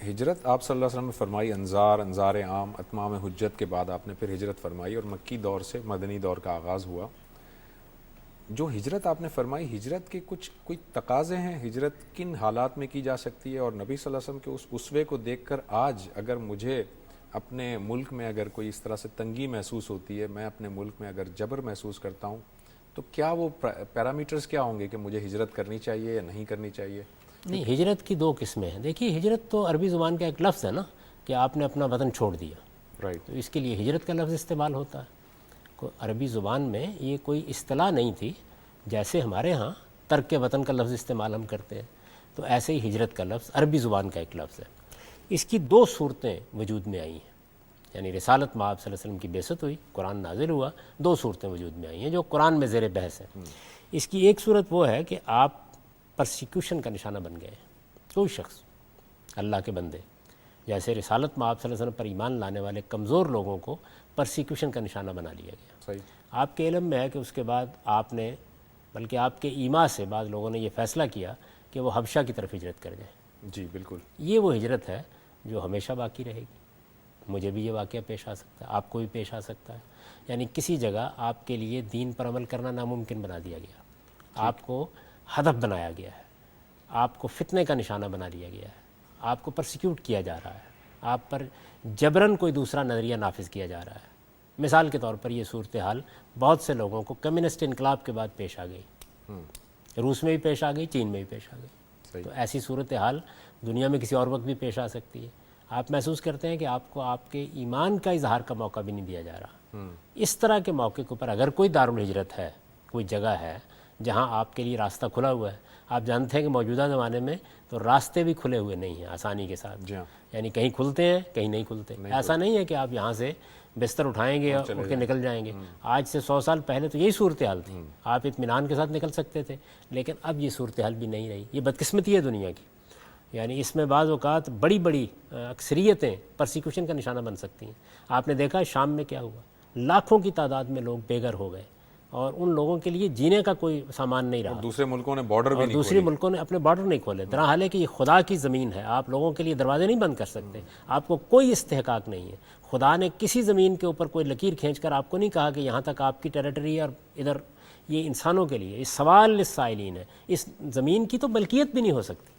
ہجرت آپ صلی اللہ علیہ وسلم نے فرمائی، انظار عام اتمام حجت کے بعد آپ نے پھر ہجرت فرمائی اور مکی دور سے مدنی دور کا آغاز ہوا. جو ہجرت آپ نے فرمائی، ہجرت کے کوئی تقاضے ہیں؟ ہجرت کن حالات میں کی جا سکتی ہے؟ اور نبی صلی اللہ علیہ وسلم کے اس اسوے کو دیکھ کر آج اگر مجھے اپنے ملک میں اگر کوئی اس طرح سے تنگی محسوس ہوتی ہے، میں اپنے ملک میں اگر جبر محسوس کرتا ہوں، تو کیا وہ پیرامیٹرز کیا ہوں گے کہ مجھے ہجرت کرنی چاہیے یا نہیں کرنی چاہیے؟ نہیں، ہجرت کی دو قسمیں ہیں. دیکھیے، ہجرت تو عربی زبان کا ایک لفظ ہے نا، کہ آپ نے اپنا وطن چھوڑ دیا، رائٹ. تو اس کے لیے ہجرت کا لفظ استعمال ہوتا ہے. عربی زبان میں یہ کوئی اصطلاح نہیں تھی، جیسے ہمارے ہاں ترک وطن کا لفظ استعمال ہم کرتے ہیں، تو ایسے ہی ہجرت کا لفظ عربی زبان کا ایک لفظ ہے. اس کی دو صورتیں وجود میں آئی ہیں، یعنی رسالت میں آپ صلی اللہ علیہ وسلم کی بعثت ہوئی، قرآن نازل ہوا، دو صورتیں وجود میں آئی ہیں جو قرآن میں زیر بحث ہیں. اس کی ایک صورت وہ ہے کہ آپ پرسیکیوشن کا نشانہ بن گئے ہیں. کوئی شخص، اللہ کے بندے، جیسے رسالت میں آپ صلی اللہ علیہ وسلم پر ایمان لانے والے کمزور لوگوں کو پرسیکیوشن کا نشانہ بنا لیا گیا. صحیح. آپ کے علم میں ہے کہ اس کے بعد آپ نے، بلکہ آپ کے ایما سے بعض لوگوں نے یہ فیصلہ کیا کہ وہ حبشہ کی طرف ہجرت کر جائیں. جی بالکل. یہ وہ ہجرت ہے جو ہمیشہ باقی رہے گی. مجھے بھی یہ واقعہ پیش آ سکتا ہے، آپ کو بھی پیش آ سکتا ہے. یعنی کسی جگہ آپ کے لیے دین پر عمل کرنا ناممکن بنا دیا گیا، آپ کو ہدف بنایا گیا ہے، آپ کو فتنے کا نشانہ بنا لیا گیا ہے، آپ کو پرسیکیوٹ کیا جا رہا ہے، آپ پر جبراً کوئی دوسرا نظریہ نافذ کیا جا رہا ہے. مثال کے طور پر یہ صورتحال بہت سے لوگوں کو کمیونسٹ انقلاب کے بعد پیش آ گئی. روس میں بھی پیش آ گئی، چین میں بھی پیش آ گئی. تو ایسی صورتحال دنیا میں کسی اور وقت بھی پیش آ سکتی ہے. آپ محسوس کرتے ہیں کہ آپ کو آپ کے ایمان کا اظہار کا موقع بھی نہیں دیا جا رہا. اس طرح کے موقع کے اوپر اگر کوئی دارالہجرت ہے، کوئی جگہ ہے جہاں آپ کے لیے راستہ کھلا ہوا ہے. آپ جانتے ہیں کہ موجودہ زمانے میں تو راستے بھی کھلے ہوئے نہیں ہیں آسانی کے ساتھ. یعنی کہیں کھلتے ہیں، کہیں نہیں کھلتے. ایسا نہیں ہے کہ آپ یہاں سے بستر اٹھائیں گے اور اٹھ کے نکل جائیں گے. آج سے 100 سال پہلے تو یہی صورتحال تھی، آپ اطمینان کے ساتھ نکل سکتے تھے، لیکن اب یہ صورتحال بھی نہیں رہی. یہ بدقسمتی ہے دنیا کی. یعنی اس میں بعض اوقات بڑی بڑی اکثریتیں پرسیکیوشن کا نشانہ بن سکتی ہیں. آپ نے دیکھا شام میں کیا ہوا، لاکھوں کی تعداد میں لوگ بے گھر ہو گئے اور ان لوگوں کے لیے جینے کا کوئی سامان نہیں رہا. دوسرے ملکوں نے بارڈر بھی اور نہیں دوسرے ملکوں نے اپنے بارڈر نہیں کھولے. درا حال ہے کہ یہ خدا کی زمین ہے، آپ لوگوں کے لیے دروازے نہیں بند کر سکتے. آپ کو کوئی استحقاق نہیں ہے. خدا نے کسی زمین کے اوپر کوئی لکیر کھینچ کر آپ کو نہیں کہا کہ یہاں تک آپ کی ٹیریٹری اور ادھر. یہ انسانوں کے لیے، اس سوال للسائلین ہے. اس زمین کی تو ملکیت بھی نہیں ہو سکتی.